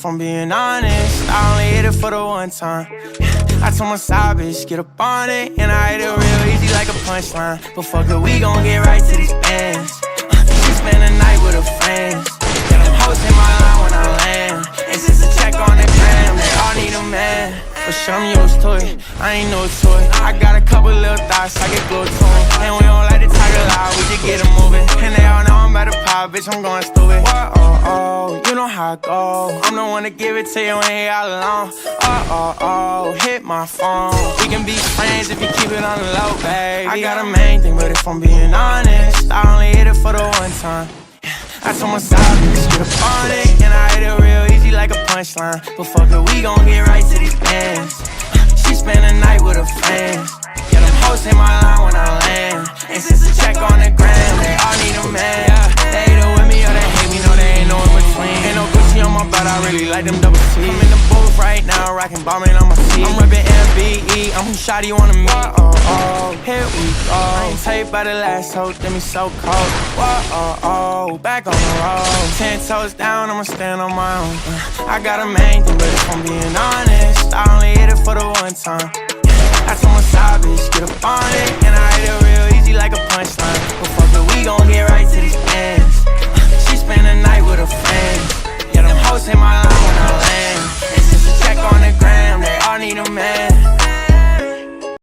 if I'm being honest, I only hit it for the one time. I told my side bitch, get up on it, and I hit it real easy like a punchline. But fuck it, we gon' get right to these bands. She spend the night with her friends. Yeah, them hoes hit my line when I land. It's just a check on the gram, they all need a man. But show me yours to it, I ain't no toy. I got a couple little thoughts, I get glued to them. And we don't like to talk a lot, we just get it moving. And they all know I'm about to pop, bitch, I'm going stupid. Whoa, oh, oh, you know how I go. I'm the one to give it to you when you're all alone. Oh, oh, oh, hit my phone. We can be friends if you keep it on the low, baby. I got a main thing, but if I'm being honest, I only hit it for the one time. I told my side bitch, get up on it, and I hit it real easy like a punchline. But fuck it, we gon' get right to these bands. She spend the night with her friends. Yeah, them hoes hit my line when I land. And since a check on the gram, they all need a man. Yeah, they either with me or they hate me, no, they ain't no in between. Ain't no Gucci on my butt, I really like them double C's. I'm in the booth right now, rockin' bombing on my seat. I'm reppin' MBE, I'm who shawty wanna meet. Oh, oh, here we go. I ain't taped by the last hoe, then me so cold. Whoa, oh, oh, back on the road. 10 toes down, I'ma stand on my own. I got a main thing, but if I'm being honest, I only hit it for the one time. I told my side bitch, get up on it, and I hit it real easy like a punchline.